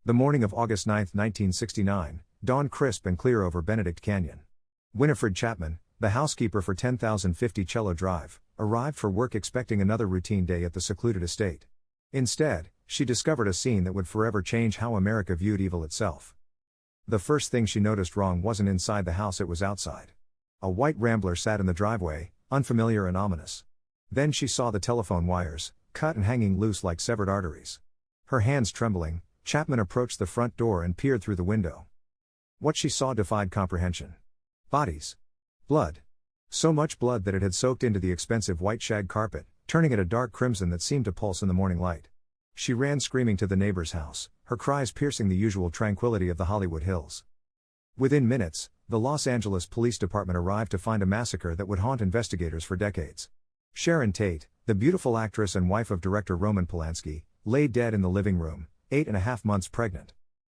The morning of August 9, 1969, dawned crisp and clear over Benedict Canyon. Winifred Chapman, the housekeeper for 10,050 Cello Drive, arrived for work expecting another routine day at the secluded estate. Instead, she discovered a scene that would forever change how America viewed evil itself. The first thing she noticed wrong wasn't inside the house, it was outside. A white Rambler sat in the driveway, unfamiliar and ominous. Then she saw the telephone wires, cut and hanging loose like severed arteries. Her hands trembling, Chapman approached the front door and peered through the window. What she saw defied comprehension. Bodies. Blood. So much blood that it had soaked into the expensive white shag carpet, turning it a dark crimson that seemed to pulse in the morning light. She ran screaming to the neighbor's house, her cries piercing the usual tranquility of the Hollywood Hills. Within minutes, the Los Angeles Police Department arrived to find a massacre that would haunt investigators for decades. Sharon Tate, the beautiful actress and wife of director Roman Polanski, lay dead in the living room, 8.5 months pregnant.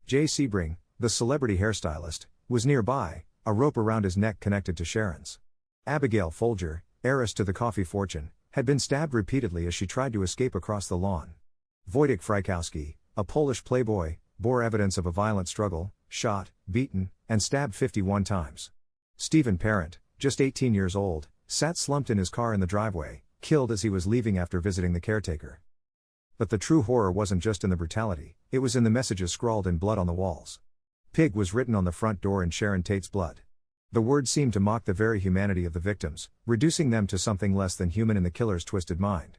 Jay Sebring, the celebrity hairstylist, was nearby, a rope around his neck connected to Sharon's. Abigail Folger, heiress to the coffee fortune, had been stabbed repeatedly as she tried to escape across the lawn. Wojtek Frykowski, a Polish playboy, bore evidence of a violent struggle, shot, beaten, and stabbed 51 times. Stephen Parent, just 18 years old, sat slumped in his car in the driveway, killed as he was leaving after visiting the caretaker. But the true horror wasn't just in the brutality, it was in the messages scrawled in blood on the walls. Pig was written on the front door in Sharon Tate's blood. The word seemed to mock the very humanity of the victims, reducing them to something less than human in the killer's twisted mind.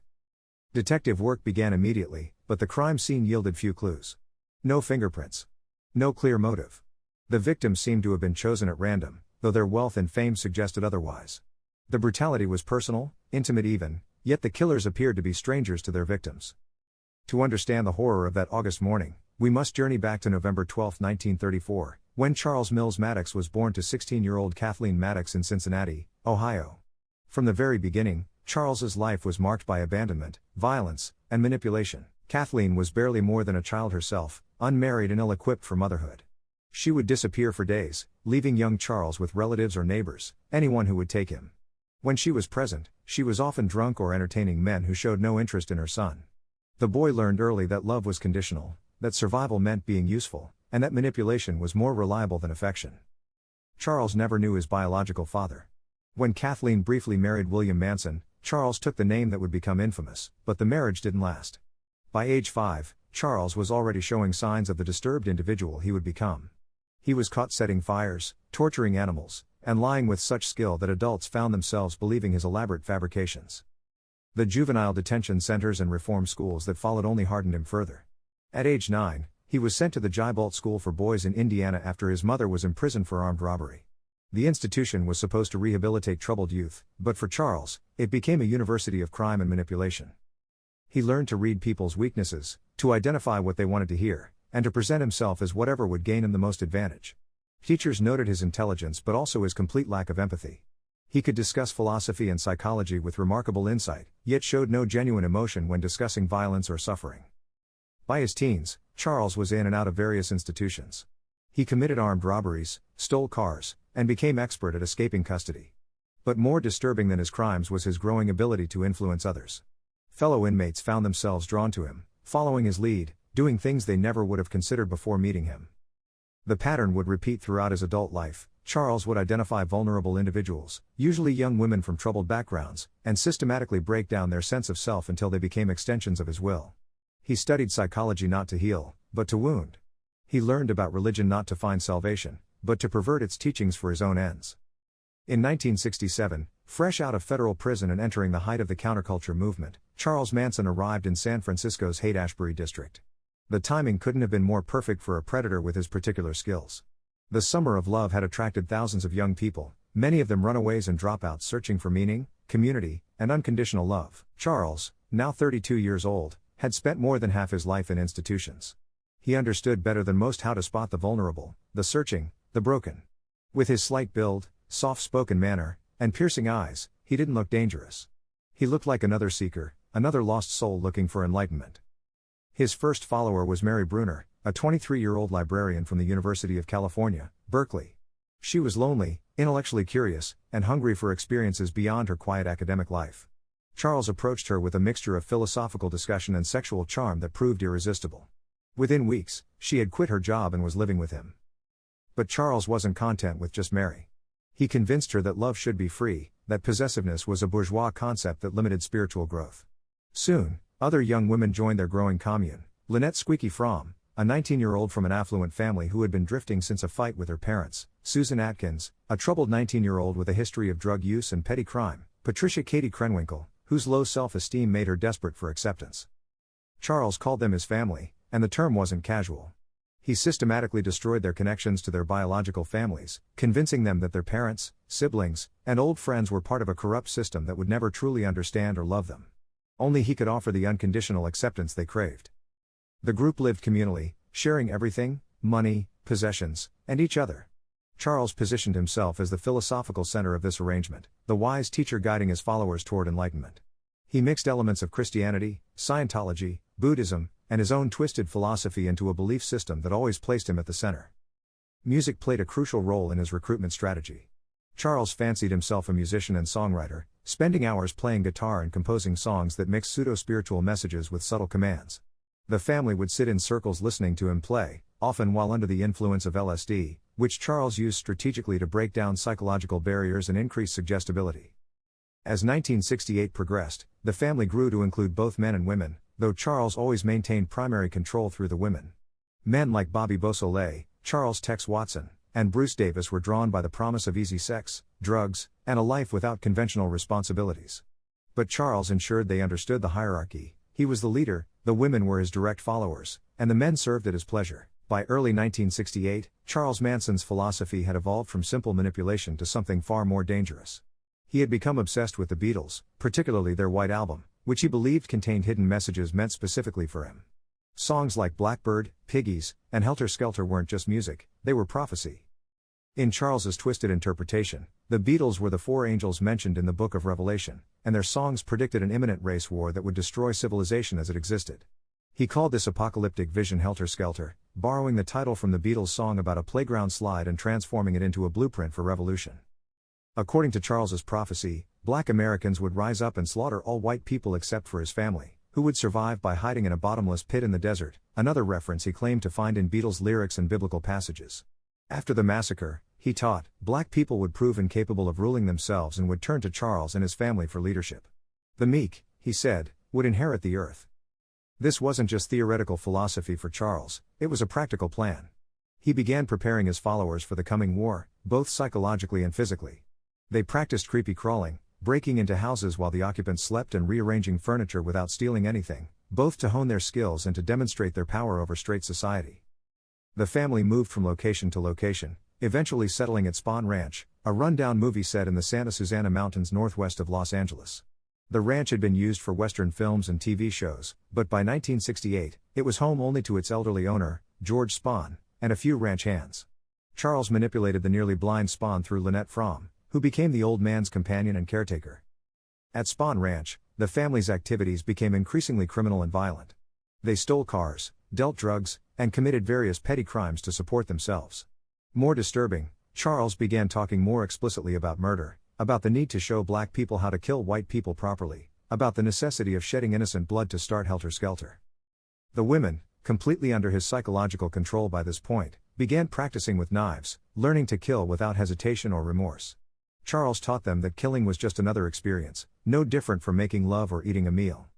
Detective work began immediately, but the crime scene yielded few clues. No fingerprints. No clear motive. The victims seemed to have been chosen at random, though their wealth and fame suggested otherwise. The brutality was personal, intimate even, yet the killers appeared to be strangers to their victims. To understand the horror of that August morning, we must journey back to November 12, 1934, when Charles Mills Maddox was born to 16-year-old Kathleen Maddox in Cincinnati, Ohio. From the very beginning, Charles's life was marked by abandonment, violence, and manipulation. Kathleen was barely more than a child herself, unmarried and ill-equipped for motherhood. She would disappear for days, leaving young Charles with relatives or neighbors, anyone who would take him. When she was present, she was often drunk or entertaining men who showed no interest in her son. The boy learned early that love was conditional, that survival meant being useful, and that manipulation was more reliable than affection. Charles never knew his biological father. When Kathleen briefly married William Manson, Charles took the name that would become infamous, but the marriage didn't last. By age 5, Charles was already showing signs of the disturbed individual he would become. He was caught setting fires, torturing animals, and lying with such skill that adults found themselves believing his elaborate fabrications. The juvenile detention centers and reform schools that followed only hardened him further. At age 9, he was sent to the Jibolt School for Boys in Indiana after his mother was imprisoned for armed robbery. The institution was supposed to rehabilitate troubled youth, but for Charles, it became a university of crime and manipulation. He learned to read people's weaknesses, to identify what they wanted to hear, and to present himself as whatever would gain him the most advantage. Teachers noted his intelligence but also his complete lack of empathy. He could discuss philosophy and psychology with remarkable insight, yet showed no genuine emotion when discussing violence or suffering. By his teens, Charles was in and out of various institutions. He committed armed robberies, stole cars, and became expert at escaping custody. But more disturbing than his crimes was his growing ability to influence others. Fellow inmates found themselves drawn to him, following his lead, doing things they never would have considered before meeting him. The pattern would repeat throughout his adult life. Charles would identify vulnerable individuals, usually young women from troubled backgrounds, and systematically break down their sense of self until they became extensions of his will. He studied psychology not to heal, but to wound. He learned about religion not to find salvation, but to pervert its teachings for his own ends. In 1967, fresh out of federal prison and entering the height of the counterculture movement, Charles Manson arrived in San Francisco's Haight-Ashbury district. The timing couldn't have been more perfect for a predator with his particular skills. The summer of love had attracted thousands of young people, many of them runaways and dropouts searching for meaning, community, and unconditional love. Charles, now 32 years old, had spent more than half his life in institutions. He understood better than most how to spot the vulnerable, the searching, the broken. With his slight build, soft-spoken manner, and piercing eyes, he didn't look dangerous. He looked like another seeker, another lost soul looking for enlightenment. His first follower was Mary Bruner, a 23-year-old librarian from the University of California, Berkeley. She was lonely, intellectually curious, and hungry for experiences beyond her quiet academic life. Charles approached her with a mixture of philosophical discussion and sexual charm that proved irresistible. Within weeks, she had quit her job and was living with him. But Charles wasn't content with just Mary. He convinced her that love should be free, that possessiveness was a bourgeois concept that limited spiritual growth. Soon, other young women joined their growing commune. Lynette Squeaky Fromm, a 19-year-old from an affluent family who had been drifting since a fight with her parents, Susan Atkins, a troubled 19-year-old with a history of drug use and petty crime, Patricia Katie Krenwinkel, whose low self-esteem made her desperate for acceptance. Charles called them his family, and the term wasn't casual. He systematically destroyed their connections to their biological families, convincing them that their parents, siblings, and old friends were part of a corrupt system that would never truly understand or love them. Only he could offer the unconditional acceptance they craved. The group lived communally, sharing everything: money, possessions, and each other. Charles positioned himself as the philosophical center of this arrangement, the wise teacher guiding his followers toward enlightenment. He mixed elements of Christianity, Scientology, Buddhism, and his own twisted philosophy into a belief system that always placed him at the center. Music played a crucial role in his recruitment strategy. Charles fancied himself a musician and songwriter, spending hours playing guitar and composing songs that mixed pseudo-spiritual messages with subtle commands. The family would sit in circles listening to him play, often while under the influence of LSD, which Charles used strategically to break down psychological barriers and increase suggestibility. As 1968 progressed, the family grew to include both men and women, though Charles always maintained primary control through the women. Men like Bobby Beausoleil, Charles Tex Watson, and Bruce Davis were drawn by the promise of easy sex, drugs, and a life without conventional responsibilities. But Charles ensured they understood the hierarchy. He was the leader, the women were his direct followers, and the men served at his pleasure. By early 1968, Charles Manson's philosophy had evolved from simple manipulation to something far more dangerous. He had become obsessed with the Beatles, particularly their White Album, which he believed contained hidden messages meant specifically for him. Songs like Blackbird, Piggies, and Helter Skelter weren't just music, they were prophecy. In Charles's twisted interpretation, the Beatles were the four angels mentioned in the Book of Revelation, and their songs predicted an imminent race war that would destroy civilization as it existed. He called this apocalyptic vision Helter Skelter, borrowing the title from the Beatles' song about a playground slide and transforming it into a blueprint for revolution. According to Charles's prophecy, black Americans would rise up and slaughter all white people except for his family, who would survive by hiding in a bottomless pit in the desert, another reference he claimed to find in Beatles lyrics and biblical passages. After the massacre, he taught, black people would prove incapable of ruling themselves and would turn to Charles and his family for leadership. The meek, he said, would inherit the earth. This wasn't just theoretical philosophy for Charles, it was a practical plan. He began preparing his followers for the coming war, both psychologically and physically. They practiced creepy crawling, breaking into houses while the occupants slept and rearranging furniture without stealing anything, both to hone their skills and to demonstrate their power over straight society. The family moved from location to location, eventually settling at Spahn Ranch, a rundown movie set in the Santa Susana Mountains northwest of Los Angeles. The ranch had been used for Western films and TV shows, but by 1968, it was home only to its elderly owner, George Spahn, and a few ranch hands. Charles manipulated the nearly blind Spahn through Lynette Fromm, who became the old man's companion and caretaker. At Spahn Ranch, the family's activities became increasingly criminal and violent. They stole cars, dealt drugs, and committed various petty crimes to support themselves. More disturbing, Charles began talking more explicitly about murder, about the need to show black people how to kill white people properly, about the necessity of shedding innocent blood to start Helter Skelter. The women, completely under his psychological control by this point, began practicing with knives, learning to kill without hesitation or remorse. Charles taught them that killing was just another experience, no different from making love or eating a meal.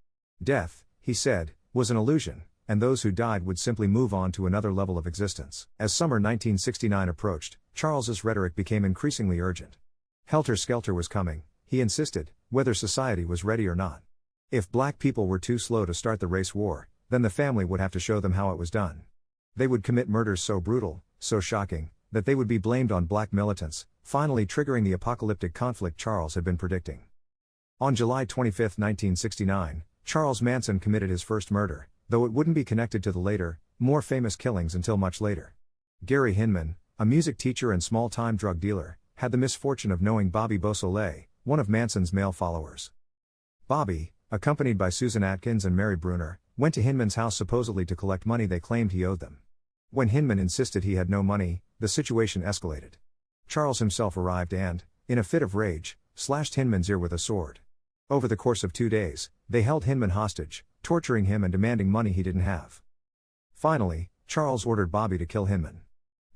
Death, he said, was an illusion, and those who died would simply move on to another level of existence. As summer 1969 approached, Charles's rhetoric became increasingly urgent. Helter Skelter was coming, he insisted, whether society was ready or not. If black people were too slow to start the race war, then the family would have to show them how it was done. They would commit murders so brutal, so shocking, that they would be blamed on black militants, finally triggering the apocalyptic conflict Charles had been predicting. On July 25, 1969, Charles Manson committed his first murder, though it wouldn't be connected to the later, more famous killings until much later. Gary Hinman, a music teacher and small-time drug dealer, had the misfortune of knowing Bobby Beausoleil, one of Manson's male followers. Bobby, accompanied by Susan Atkins and Mary Bruner, went to Hinman's house supposedly to collect money they claimed he owed them. When Hinman insisted he had no money, the situation escalated. Charles himself arrived and, in a fit of rage, slashed Hinman's ear with a sword. Over the course of 2 days, they held Hinman hostage, torturing him and demanding money he didn't have. Finally, Charles ordered Bobby to kill Hinman.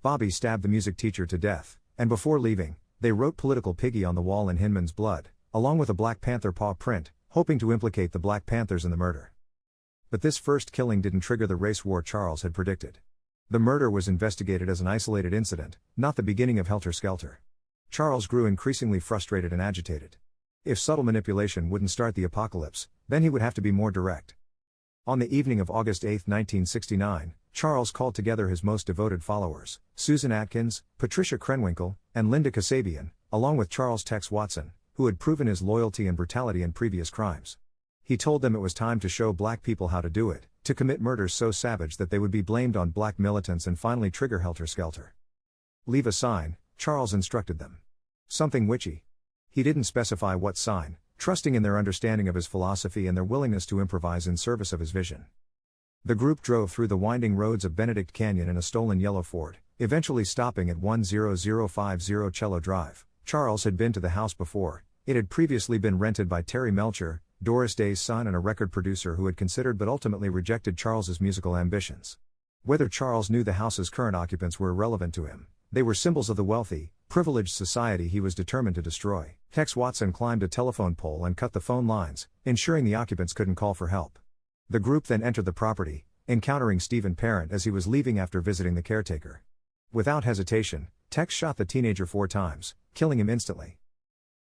Bobby stabbed the music teacher to death, and before leaving, they wrote "Political Piggy" on the wall in Hinman's blood, along with a Black Panther paw print, hoping to implicate the Black Panthers in the murder. But this first killing didn't trigger the race war Charles had predicted. The murder was investigated as an isolated incident, not the beginning of Helter Skelter. Charles grew increasingly frustrated and agitated. If subtle manipulation wouldn't start the apocalypse, then he would have to be more direct. On the evening of August 8, 1969, Charles called together his most devoted followers, Susan Atkins, Patricia Krenwinkel, and Linda Kasabian, along with Charles Tex Watson, who had proven his loyalty and brutality in previous crimes. He told them it was time to show black people how to do it, to commit murders so savage that they would be blamed on black militants and finally trigger Helter Skelter. "Leave a sign," Charles instructed them. "Something witchy." He didn't specify what sign, trusting in their understanding of his philosophy and their willingness to improvise in service of his vision. The group drove through the winding roads of Benedict Canyon in a stolen yellow Ford, eventually stopping at 10050 Cello Drive. Charles had been to the house before. It had previously been rented by Terry Melcher, Doris Day's son and a record producer who had considered but ultimately rejected Charles's musical ambitions. Whether Charles knew the house's current occupants were irrelevant to him. They were symbols of the wealthy, privileged society he was determined to destroy. Tex Watson climbed a telephone pole and cut the phone lines, ensuring the occupants couldn't call for help. The group then entered the property, encountering Stephen Parent as he was leaving after visiting the caretaker. Without hesitation, Tex shot the teenager 4 times, killing him instantly.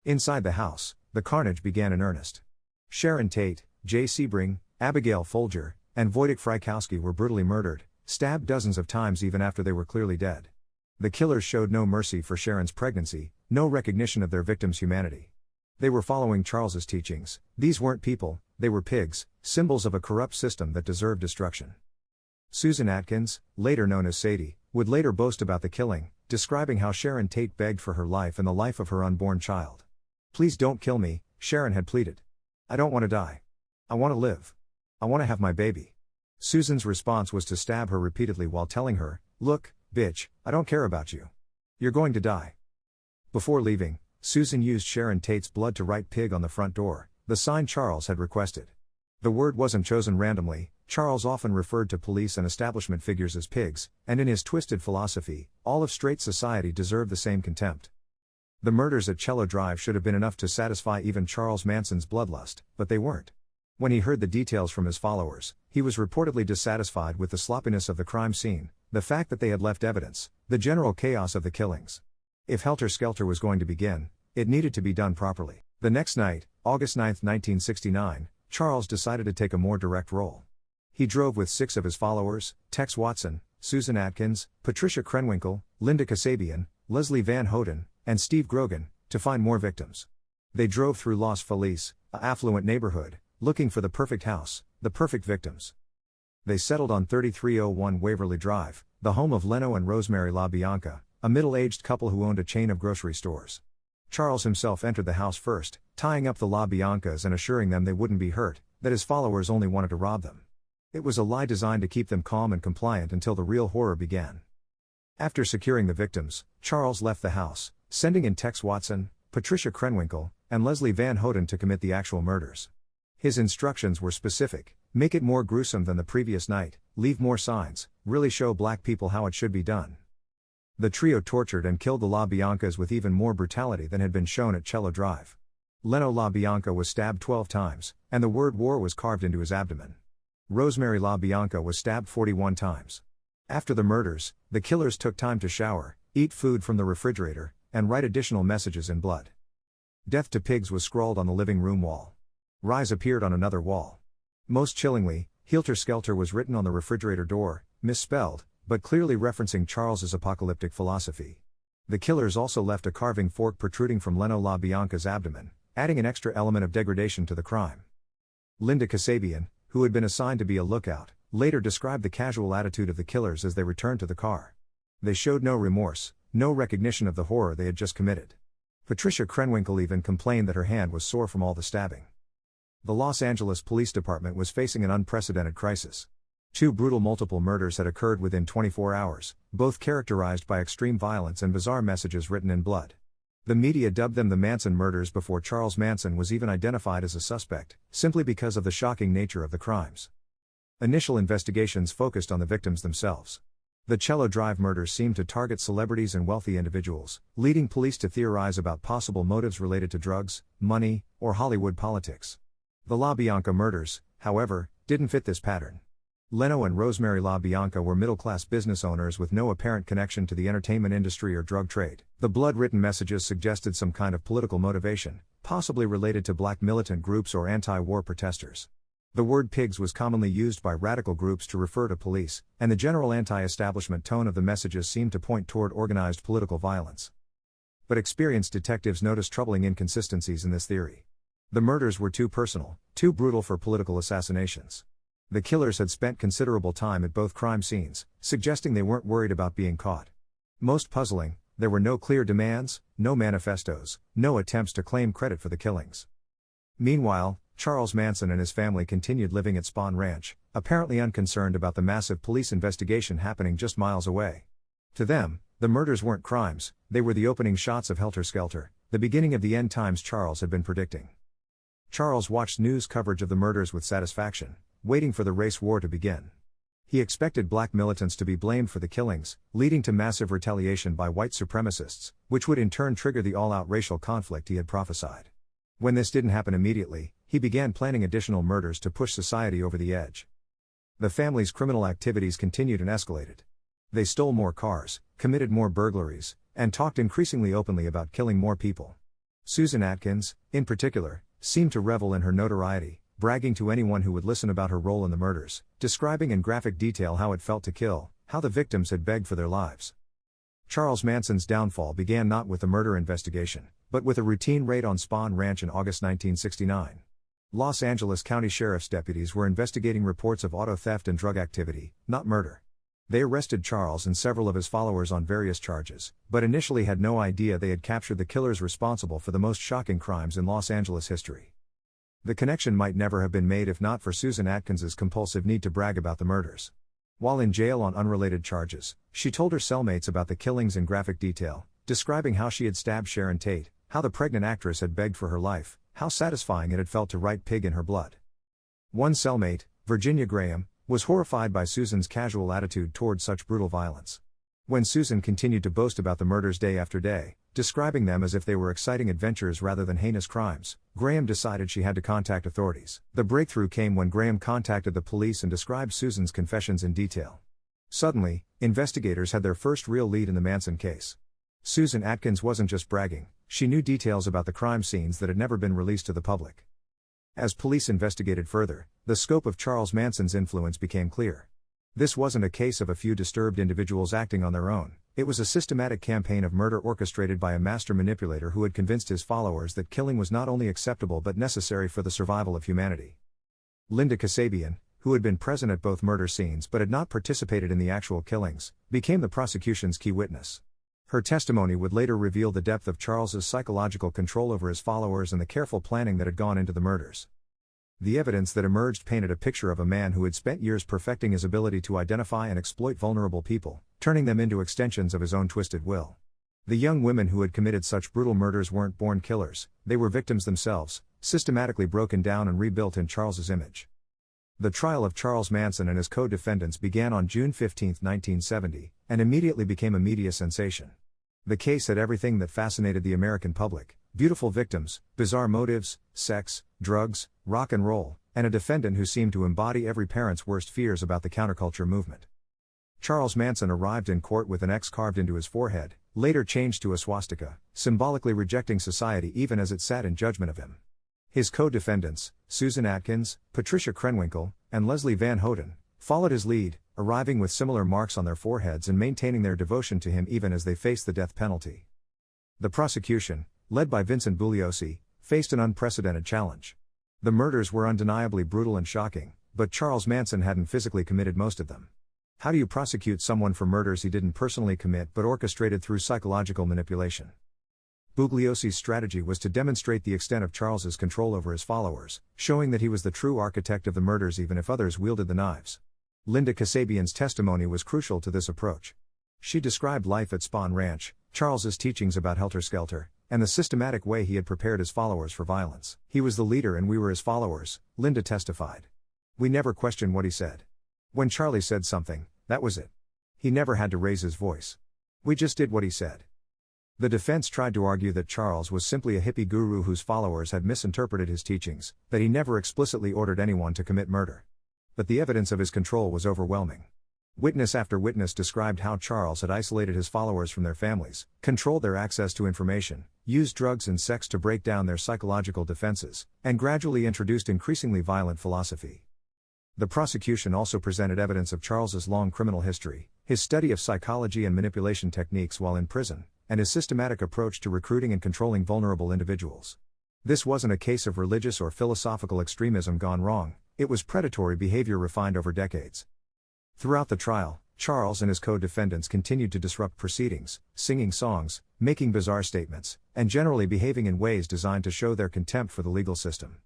Inside the house, the carnage began in earnest. Sharon Tate, Jay Sebring, Abigail Folger, and Wojtek Frykowski were brutally murdered, stabbed dozens of times even after they were clearly dead. The killers showed no mercy for Sharon's pregnancy, no recognition of their victims' humanity. They were following Charles's teachings. These weren't people, they were pigs, symbols of a corrupt system that deserved destruction. Susan Atkins, later known as Sadie, would later boast about the killing, describing how Sharon Tate begged for her life and the life of her unborn child. "Please don't kill me," Sharon had pleaded. "I don't want to die. I want to live. I want to have my baby." Susan's response was to stab her repeatedly while telling her, "Look, bitch, I don't care about you. You're going to die." Before leaving, Susan used Sharon Tate's blood to write "pig" on the front door, the sign Charles had requested. The word wasn't chosen randomly. Charles often referred to police and establishment figures as pigs, and in his twisted philosophy, all of straight society deserved the same contempt. The murders at Cello Drive should have been enough to satisfy even Charles Manson's bloodlust, but they weren't. When he heard the details from his followers, he was reportedly dissatisfied with the sloppiness of the crime scene, the fact that they had left evidence, the general chaos of the killings. If Helter Skelter was going to begin, it needed to be done properly. The next night, August 9, 1969, Charles decided to take a more direct role. He drove with 6 of his followers, Tex Watson, Susan Atkins, Patricia Krenwinkel, Linda Kasabian, Leslie Van Houten, and Steve Grogan, to find more victims. They drove through Los Feliz, an affluent neighborhood, looking for the perfect house, the perfect victims. They settled on 3301 Waverly Drive, the home of Leno and Rosemary LaBianca, a middle-aged couple who owned a chain of grocery stores. Charles himself entered the house first, tying up the LaBiancas and assuring them they wouldn't be hurt, that his followers only wanted to rob them. It was a lie designed to keep them calm and compliant until the real horror began. After securing the victims, Charles left the house, sending in Tex Watson, Patricia Krenwinkel, and Leslie Van Houten to commit the actual murders. His instructions were specific: make it more gruesome than the previous night, leave more signs, really show black people how it should be done. The trio tortured and killed the LaBiancas with even more brutality than had been shown at Cello Drive. Leno LaBianca was stabbed 12 times, and the word war was carved into his abdomen. Rosemary LaBianca was stabbed 41 times. After the murders, the killers took time to shower, eat food from the refrigerator, and write additional messages in blood. "Death to pigs" was scrawled on the living room wall. "Rise" appeared on another wall. Most chillingly, "Helter Skelter" was written on the refrigerator door, misspelled, but clearly referencing Charles's apocalyptic philosophy. The killers also left a carving fork protruding from Leno LaBianca's abdomen, adding an extra element of degradation to the crime. Linda Kasabian, who had been assigned to be a lookout, later described the casual attitude of the killers as they returned to the car. They showed no remorse, no recognition of the horror they had just committed. Patricia Krenwinkel even complained that her hand was sore from all the stabbing. The Los Angeles Police Department was facing an unprecedented crisis. 2 brutal multiple murders had occurred within 24 hours, both characterized by extreme violence and bizarre messages written in blood. The media dubbed them the Manson murders before Charles Manson was even identified as a suspect, simply because of the shocking nature of the crimes. Initial investigations focused on the victims themselves. The Cello Drive murders seemed to target celebrities and wealthy individuals, leading police to theorize about possible motives related to drugs, money, or Hollywood politics. The LaBianca murders, however, didn't fit this pattern. Leno and Rosemary LaBianca were middle-class business owners with no apparent connection to the entertainment industry or drug trade. The blood-written messages suggested some kind of political motivation, possibly related to black militant groups or anti-war protesters. The word pigs was commonly used by radical groups to refer to police, and the general anti-establishment tone of the messages seemed to point toward organized political violence. But experienced detectives noticed troubling inconsistencies in this theory. The murders were too personal, too brutal for political assassinations. The killers had spent considerable time at both crime scenes, suggesting they weren't worried about being caught. Most puzzling, there were no clear demands, no manifestos, no attempts to claim credit for the killings. Meanwhile, Charles Manson and his family continued living at Spahn Ranch, apparently unconcerned about the massive police investigation happening just miles away. To them, the murders weren't crimes, they were the opening shots of Helter Skelter, the beginning of the end times Charles had been predicting. Charles watched news coverage of the murders with satisfaction, waiting for the race war to begin. He expected black militants to be blamed for the killings, leading to massive retaliation by white supremacists, which would in turn trigger the all-out racial conflict he had prophesied. When this didn't happen immediately, he began planning additional murders to push society over the edge. The family's criminal activities continued and escalated. They stole more cars, committed more burglaries, and talked increasingly openly about killing more people. Susan Atkins, in particular, seemed to revel in her notoriety, bragging to anyone who would listen about her role in the murders, describing in graphic detail how it felt to kill, how the victims had begged for their lives. Charles Manson's downfall began not with the murder investigation, but with a routine raid on Spahn Ranch in August 1969. Los Angeles County Sheriff's deputies were investigating reports of auto theft and drug activity, not murder. They arrested Charles and several of his followers on various charges, but initially had no idea they had captured the killers responsible for the most shocking crimes in Los Angeles history. The connection might never have been made if not for Susan Atkins's compulsive need to brag about the murders. While in jail on unrelated charges, she told her cellmates about the killings in graphic detail, describing how she had stabbed Sharon Tate, how the pregnant actress had begged for her life, how satisfying it had felt to write pig in her blood. One cellmate, Virginia Graham, was horrified by Susan's casual attitude toward such brutal violence. When Susan continued to boast about the murders day after day, describing them as if they were exciting adventures rather than heinous crimes, Graham decided she had to contact authorities. The breakthrough came when Graham contacted the police and described Susan's confessions in detail. Suddenly, investigators had their first real lead in the Manson case. Susan Atkins wasn't just bragging, she knew details about the crime scenes that had never been released to the public. As police investigated further, the scope of Charles Manson's influence became clear. This wasn't a case of a few disturbed individuals acting on their own, it was a systematic campaign of murder orchestrated by a master manipulator who had convinced his followers that killing was not only acceptable but necessary for the survival of humanity. Linda Kasabian, who had been present at both murder scenes but had not participated in the actual killings, became the prosecution's key witness. Her testimony would later reveal the depth of Charles's psychological control over his followers and the careful planning that had gone into the murders. The evidence that emerged painted a picture of a man who had spent years perfecting his ability to identify and exploit vulnerable people, turning them into extensions of his own twisted will. The young women who had committed such brutal murders weren't born killers, they were victims themselves, systematically broken down and rebuilt in Charles's image. The trial of Charles Manson and his co-defendants began on June 15, 1970, and immediately became a media sensation. The case had everything that fascinated the American public: beautiful victims, bizarre motives, sex, drugs, rock and roll, and a defendant who seemed to embody every parent's worst fears about the counterculture movement. Charles Manson arrived in court with an X carved into his forehead, later changed to a swastika, symbolically rejecting society even as it sat in judgment of him. His co-defendants, Susan Atkins, Patricia Krenwinkel, and Leslie Van Houten, followed his lead, arriving with similar marks on their foreheads and maintaining their devotion to him even as they faced the death penalty. The prosecution, led by Vincent Bugliosi, faced an unprecedented challenge. The murders were undeniably brutal and shocking, but Charles Manson hadn't physically committed most of them. How do you prosecute someone for murders he didn't personally commit but orchestrated through psychological manipulation? Bugliosi's strategy was to demonstrate the extent of Charles's control over his followers, showing that he was the true architect of the murders even if others wielded the knives. Linda Kasabian's testimony was crucial to this approach. She described life at Spahn Ranch, Charles's teachings about Helter Skelter, and the systematic way he had prepared his followers for violence. He was the leader and we were his followers, Linda testified. We never questioned what he said. When Charlie said something, that was it. He never had to raise his voice. We just did what he said. The defense tried to argue that Charles was simply a hippie guru whose followers had misinterpreted his teachings, that he never explicitly ordered anyone to commit murder. But the evidence of his control was overwhelming. Witness after witness described how Charles had isolated his followers from their families, controlled their access to information, used drugs and sex to break down their psychological defenses, and gradually introduced increasingly violent philosophy. The prosecution also presented evidence of Charles's long criminal history, his study of psychology and manipulation techniques while in prison, and his systematic approach to recruiting and controlling vulnerable individuals. This wasn't a case of religious or philosophical extremism gone wrong, it was predatory behavior refined over decades. Throughout the trial, Charles and his co-defendants continued to disrupt proceedings, singing songs, making bizarre statements, and generally behaving in ways designed to show their contempt for the legal system.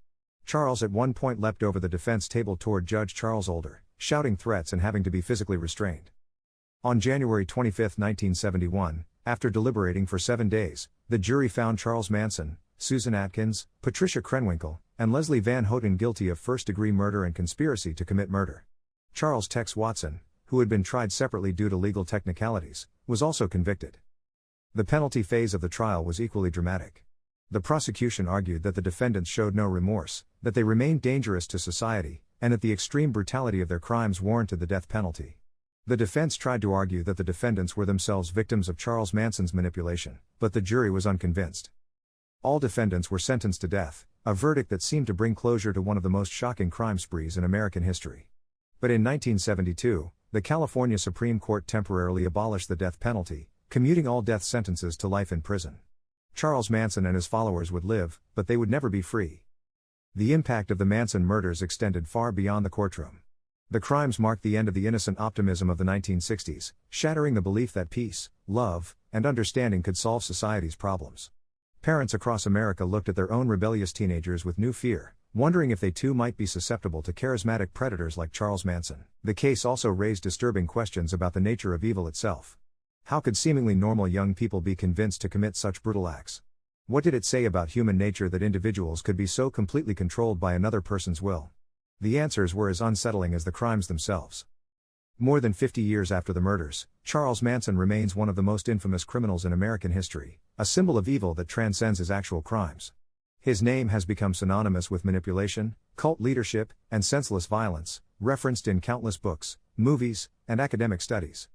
Charles at one point leapt over the defense table toward Judge Charles Older, shouting threats and having to be physically restrained. On January 25, 1971, after deliberating for 7 days, the jury found Charles Manson, Susan Atkins, Patricia Krenwinkel, and Leslie Van Houten guilty of first-degree murder and conspiracy to commit murder. Charles Tex Watson, who had been tried separately due to legal technicalities, was also convicted. The penalty phase of the trial was equally dramatic. The prosecution argued that the defendants showed no remorse, that they remained dangerous to society, and that the extreme brutality of their crimes warranted the death penalty. The defense tried to argue that the defendants were themselves victims of Charles Manson's manipulation, but the jury was unconvinced. All defendants were sentenced to death, a verdict that seemed to bring closure to one of the most shocking crime sprees in American history. But in 1972, the California Supreme Court temporarily abolished the death penalty, commuting all death sentences to life in prison. Charles Manson and his followers would live, but they would never be free. The impact of the Manson murders extended far beyond the courtroom. The crimes marked the end of the innocent optimism of the 1960s, shattering the belief that peace, love, and understanding could solve society's problems. Parents across America looked at their own rebellious teenagers with new fear, wondering if they too might be susceptible to charismatic predators like Charles Manson. The case also raised disturbing questions about the nature of evil itself. How could seemingly normal young people be convinced to commit such brutal acts? What did it say about human nature that individuals could be so completely controlled by another person's will? The answers were as unsettling as the crimes themselves. More than 50 years after the murders, Charles Manson remains one of the most infamous criminals in American history, a symbol of evil that transcends his actual crimes. His name has become synonymous with manipulation, cult leadership, and senseless violence, referenced in countless books, movies, and academic studies.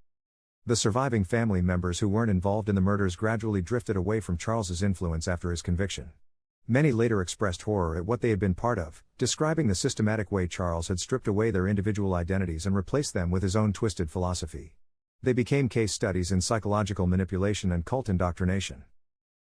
The surviving family members who weren't involved in the murders gradually drifted away from Charles's influence after his conviction. Many later expressed horror at what they had been part of, describing the systematic way Charles had stripped away their individual identities and replaced them with his own twisted philosophy. They became case studies in psychological manipulation and cult indoctrination.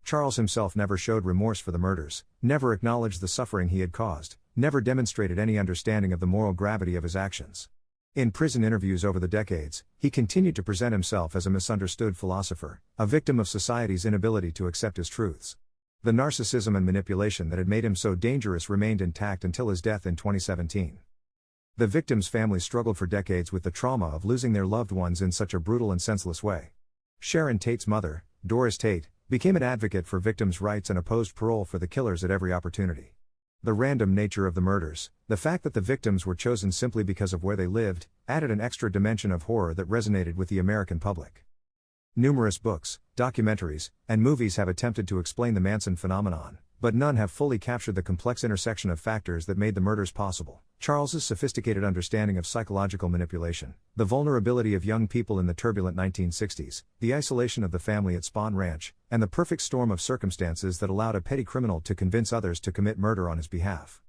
Charles himself never showed remorse for the murders, never acknowledged the suffering he had caused, never demonstrated any understanding of the moral gravity of his actions. In prison interviews over the decades, he continued to present himself as a misunderstood philosopher, a victim of society's inability to accept his truths. The narcissism and manipulation that had made him so dangerous remained intact until his death in 2017. The victims' families struggled for decades with the trauma of losing their loved ones in such a brutal and senseless way. Sharon Tate's mother, Doris Tate, became an advocate for victims' rights and opposed parole for the killers at every opportunity. The random nature of the murders, the fact that the victims were chosen simply because of where they lived, added an extra dimension of horror that resonated with the American public. Numerous books, documentaries, and movies have attempted to explain the Manson phenomenon, but none have fully captured the complex intersection of factors that made the murders possible. Charles's sophisticated understanding of psychological manipulation, the vulnerability of young people in the turbulent 1960s, the isolation of the family at Spahn Ranch, and the perfect storm of circumstances that allowed a petty criminal to convince others to commit murder on his behalf.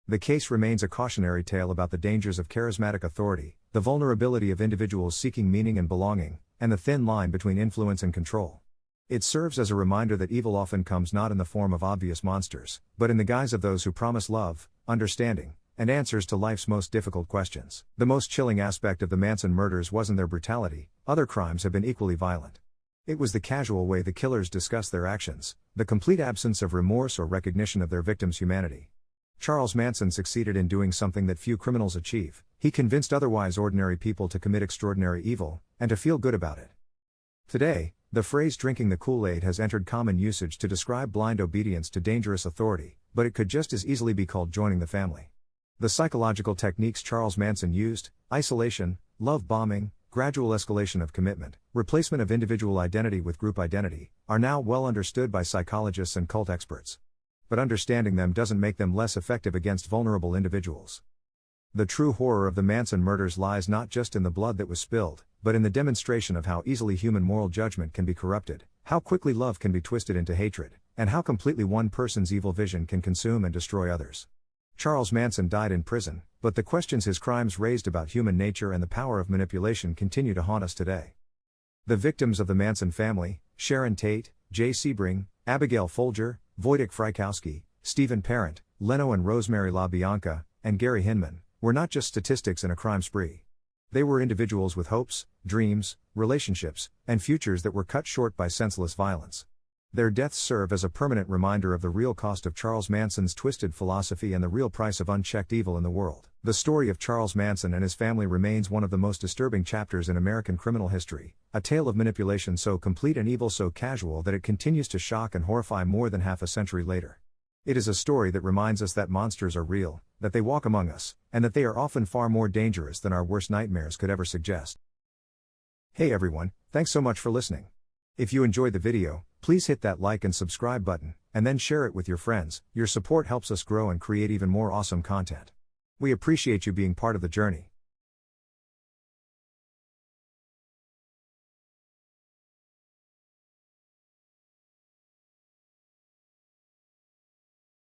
The case remains a cautionary tale about the dangers of charismatic authority, the vulnerability of individuals seeking meaning and belonging, and the thin line between influence and control. It serves as a reminder that evil often comes not in the form of obvious monsters, but in the guise of those who promise love, understanding, and answers to life's most difficult questions. The most chilling aspect of the Manson murders wasn't their brutality, other crimes have been equally violent. It was the casual way the killers discussed their actions, the complete absence of remorse or recognition of their victims' humanity. Charles Manson succeeded in doing something that few criminals achieve. He convinced otherwise ordinary people to commit extraordinary evil, and to feel good about it. Today, the phrase drinking the Kool-Aid has entered common usage to describe blind obedience to dangerous authority, but it could just as easily be called joining the family. The psychological techniques Charles Manson used, isolation, love bombing, gradual escalation of commitment, replacement of individual identity with group identity, are now well understood by psychologists and cult experts. But understanding them doesn't make them less effective against vulnerable individuals. The true horror of the Manson murders lies not just in the blood that was spilled, but in the demonstration of how easily human moral judgment can be corrupted, how quickly love can be twisted into hatred, and how completely one person's evil vision can consume and destroy others. Charles Manson died in prison, but the questions his crimes raised about human nature and the power of manipulation continue to haunt us today. The victims of the Manson family, Sharon Tate, Jay Sebring, Abigail Folger, Wojtek Frykowski, Stephen Parent, Leno and Rosemary LaBianca, and Gary Hinman, were not just statistics in a crime spree. They were individuals with hopes, dreams, relationships, and futures that were cut short by senseless violence. Their deaths serve as a permanent reminder of the real cost of Charles Manson's twisted philosophy and the real price of unchecked evil in the world. The story of Charles Manson and his family remains one of the most disturbing chapters in American criminal history, a tale of manipulation so complete and evil so casual that it continues to shock and horrify more than half a century later. It is a story that reminds us that monsters are real, that they walk among us, and that they are often far more dangerous than our worst nightmares could ever suggest. Hey everyone, thanks so much for listening. If you enjoyed the video, please hit that like and subscribe button, and then share it with your friends. Your support helps us grow and create even more awesome content. We appreciate you being part of the journey.